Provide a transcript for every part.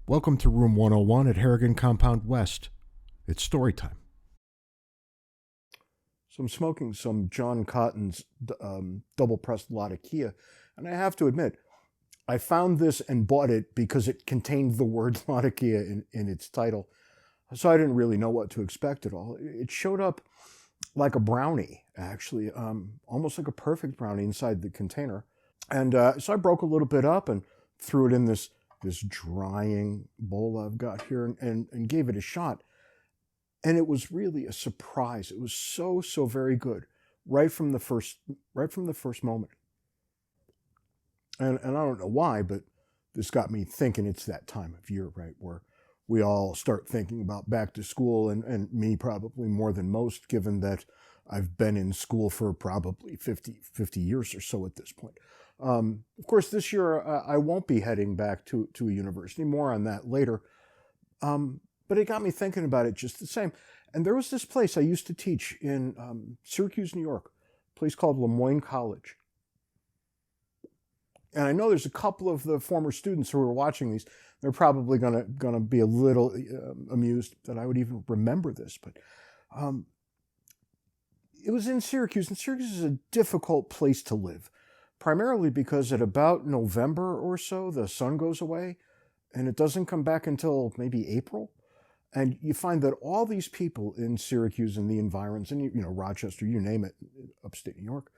Welcome to Room 101 at Harrigan Compound West. It's story time. So I'm smoking some John Cotton's double-pressed Latakia, and I have to admit, I found this and bought it because it contained the word Latakia in its title, so I didn't really know what to expect at all. It showed up like a brownie, actually, almost like a perfect brownie inside the container. And so I broke a little bit up and threw it in this drying bowl I've got here and gave it a shot. And it was really a surprise. It was so very good right from the first moment. And I don't know why, but this got me thinking it's that time of year, right, where we all start thinking about back to school, and me probably more than most, given that I've been in school for probably 50 years or so at this point. Of course, this year I won't be heading back to a university. More on that later. But it got me thinking about it just the same. And there was this place I used to teach in Syracuse, New York, a place called Lemoyne College. And I know there's a couple of the former students who are watching these. They're probably gonna be a little amused that I would even remember this. But it was in Syracuse, and Syracuse is a difficult place to live, primarily because at about November or so, the sun goes away, and it doesn't come back until maybe April. And you find that all these people in Syracuse and the environs, and Rochester, you name it, upstate New York,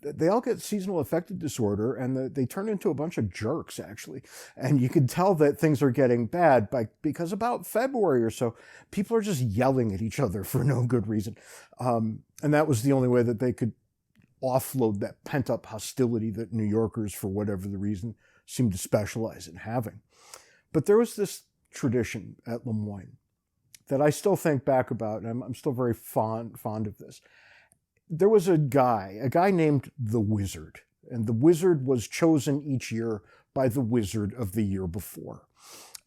they all get seasonal affective disorder, and they turn into a bunch of jerks, actually. And you can tell that things are getting bad because about February or so, people are just yelling at each other for no good reason. And that was the only way that they could offload that pent-up hostility that New Yorkers, for whatever the reason, seem to specialize in having. But there was this tradition at Lemoyne that I still think back about, and I'm still very fond of this. There was a guy named the Wizard, and the Wizard was chosen each year by the Wizard of the year before.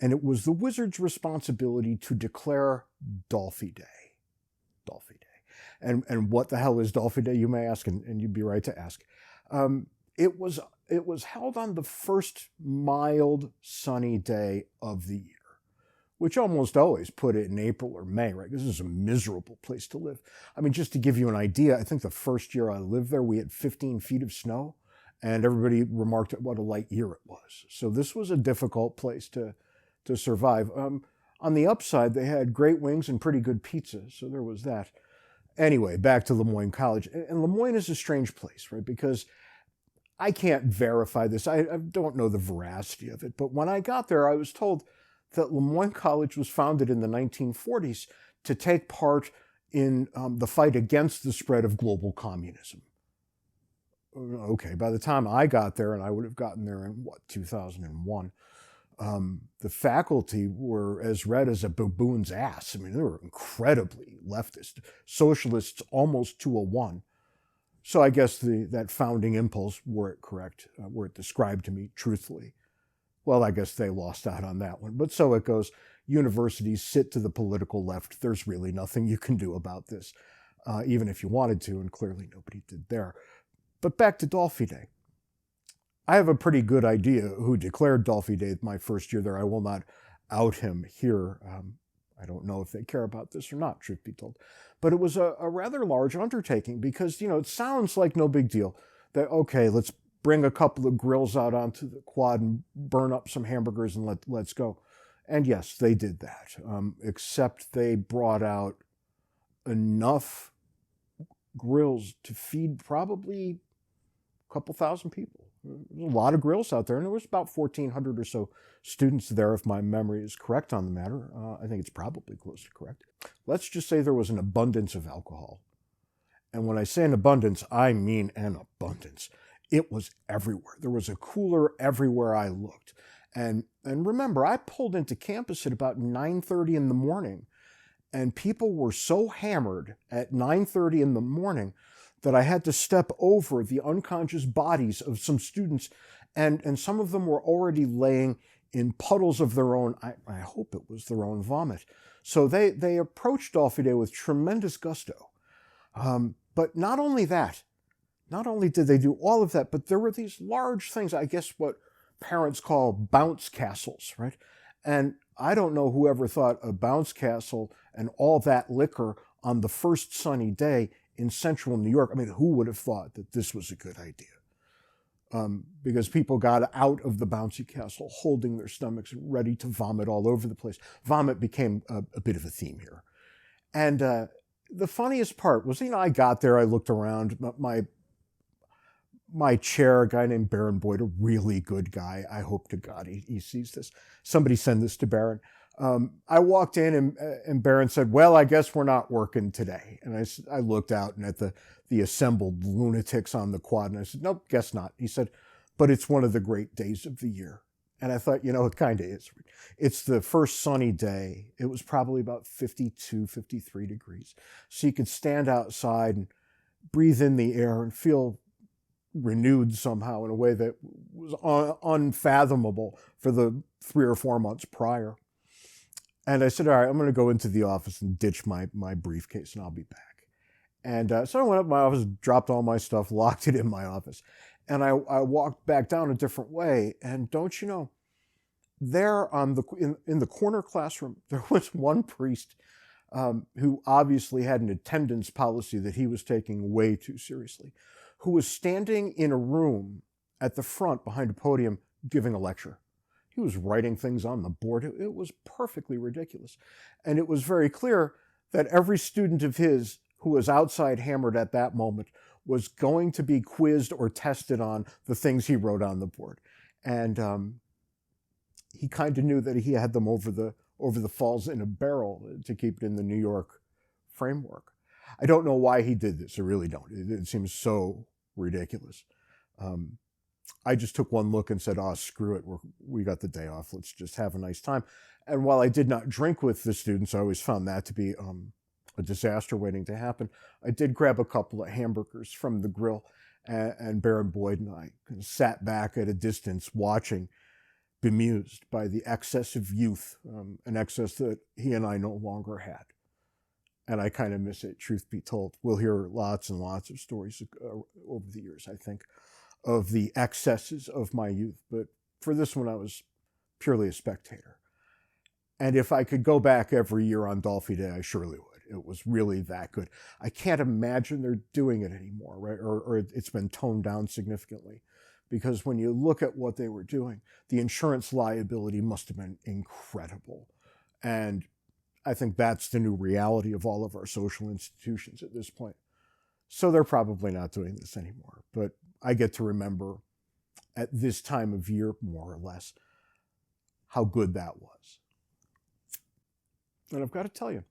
And it was the Wizard's responsibility to declare Dolphy Day. Dolphy Day. And what the hell is Dolphy Day, you may ask, and you'd be right to ask. It was held on the first mild, sunny day of the year, which almost always put it in April or May, right? This is a miserable place to live. I mean, just to give you an idea, I think the first year I lived there, we had 15 feet of snow, and everybody remarked at what a light year it was. So this was a difficult place to survive. On the upside, they had great wings and pretty good pizza, so there was that. Anyway, back to Lemoyne College. And Lemoyne is a strange place, right? Because I can't verify this. I don't know the veracity of it. But when I got there, I was told that Lemoyne College was founded in the 1940s to take part in the fight against the spread of global communism. Okay, by the time I got there, and I would have gotten there in, 2001, the faculty were as red as a baboon's ass. I mean, they were incredibly leftist, socialists almost to a one. So I guess that founding impulse, were it correct, were it described to me truthfully, well, I guess they lost out on that one. But so it goes. Universities sit to the political left. There's really nothing you can do about this, even if you wanted to, and clearly nobody did there. But back to Dolphy Day. I have a pretty good idea who declared Dolphy Day my first year there. I will not out him here. I don't know if they care about this or not, truth be told. But it was a rather large undertaking because, it sounds like no big deal. That, okay, let's bring a couple of grills out onto the quad and burn up some hamburgers and let's go. And yes, they did that, except they brought out enough grills to feed probably a couple thousand people. There's a lot of grills out there, and there was about 1,400 or so students there, if my memory is correct on the matter. I think it's probably close to correct. Let's just say there was an abundance of alcohol. And when I say an abundance, I mean an abundance. It was everywhere. There was a cooler everywhere I looked. And remember, I pulled into campus at about 9:30 in the morning, and people were so hammered at 9:30 in the morning that I had to step over the unconscious bodies of some students, and some of them were already laying in puddles of their own, I hope it was their own vomit. So they approached Dolphy Day with tremendous gusto. But not only that, not only did they do all of that, but there were these large things, I guess what parents call bounce castles, right? And I don't know whoever thought a bounce castle and all that liquor on the first sunny day in central New York. I mean, who would have thought that this was a good idea? Because people got out of the bouncy castle holding their stomachs ready to vomit all over the place. Vomit became a bit of a theme here. And the funniest part was, I got there, I looked around, my chair, a guy named Baron Boyd, a really good guy. I hope to God he sees this. Somebody send this to Baron. I walked in and Baron said, well, I guess we're not working today. And I looked out and at the assembled lunatics on the quad, and I said, nope, guess not. He said, but it's one of the great days of the year. And I thought, it kind of is. It's the first sunny day. It was probably about 52, 53 degrees. So you could stand outside and breathe in the air and feel renewed somehow in a way that was unfathomable for the 3 or 4 months prior. And I said, all right, I'm going to go into the office and ditch my briefcase and I'll be back. And so I went up to my office, dropped all my stuff, locked it in my office. And I walked back down a different way. And don't you know, there in the corner classroom, there was one priest who obviously had an attendance policy that he was taking way too seriously, who was standing in a room at the front behind a podium giving a lecture. He was writing things on the board. It was perfectly ridiculous. And it was very clear that every student of his who was outside hammered at that moment was going to be quizzed or tested on the things he wrote on the board. And he kind of knew that he had them over the falls in a barrel to keep it in the New York framework. I don't know why he did this. I really don't. It seems so ridiculous. I just took one look and said, oh, screw it. We got the day off. Let's just have a nice time. And while I did not drink with the students, I always found that to be a disaster waiting to happen. I did grab a couple of hamburgers from the grill, and Baron Boyd and I sat back at a distance watching, bemused by the excess of youth, an excess that he and I no longer had. And I kind of miss it, truth be told. We'll hear lots and lots of stories over the years, I think, of the excesses of my youth. But for this one, I was purely a spectator. And if I could go back every year on Dolphy Day, I surely would. It was really that good. I can't imagine they're doing it anymore, right? Or it's been toned down significantly. Because when you look at what they were doing, the insurance liability must have been incredible. And I think that's the new reality of all of our social institutions at this point. So they're probably not doing this anymore. But I get to remember at this time of year, more or less, how good that was. And I've got to tell you,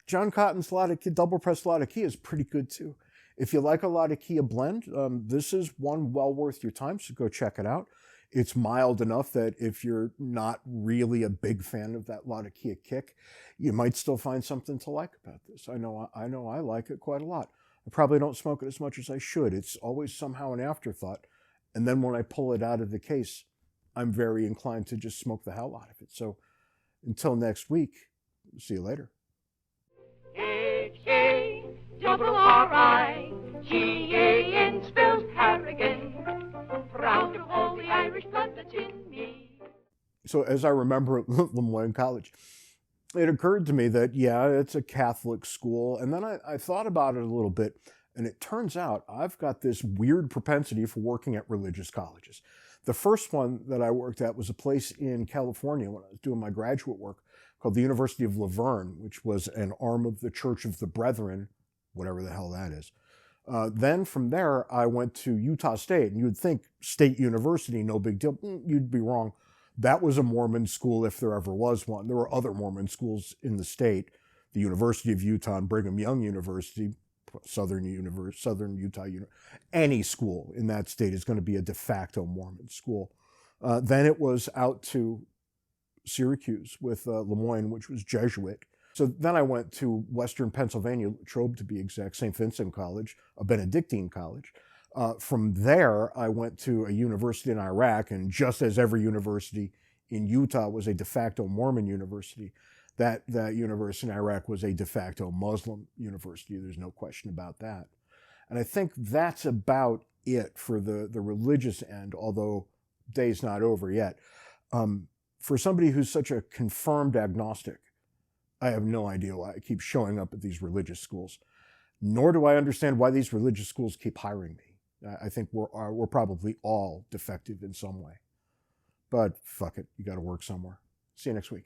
John Cotton's double-pressed Latakia is pretty good too. If you like a Latakia blend, this is one well worth your time, so go check it out. It's mild enough that if you're not really a big fan of that Latakia kick, you might still find something to like about this. I know I like it quite a lot. I probably don't smoke it as much as I should. It's always somehow an afterthought. And then when I pull it out of the case, I'm very inclined to just smoke the hell out of it. So until next week, see you later. H-A-R-R-I-G-A-N spells Harrigan, proud of all the Irish blood that's in me. So as I remember at Lemoyne College, it occurred to me that, yeah, it's a Catholic school. And then I thought about it a little bit, and it turns out I've got this weird propensity for working at religious colleges. The first one that I worked at was a place in California when I was doing my graduate work called the University of Laverne, which was an arm of the Church of the Brethren, whatever the hell that is. Then from there, I went to Utah State, and you'd think State University, no big deal. You'd be wrong. That was a Mormon school if there ever was one. There were other Mormon schools in the state, the University of Utah and Brigham Young University, Southern Utah, any school in that state is going to be a de facto Mormon school. Then it was out to Syracuse with Lemoyne, which was Jesuit. So then I went to Western Pennsylvania, Latrobe to be exact, St. Vincent College, a Benedictine college. From there, I went to a university in Iraq, and just as every university in Utah was a de facto Mormon university, that university in Iraq was a de facto Muslim university. There's no question about that. And I think that's about it for the religious end, although day's not over yet. For somebody who's such a confirmed agnostic, I have no idea why I keep showing up at these religious schools. Nor do I understand why these religious schools keep hiring me. I think we're probably all defective in some way. But fuck it, you got to work somewhere. See you next week.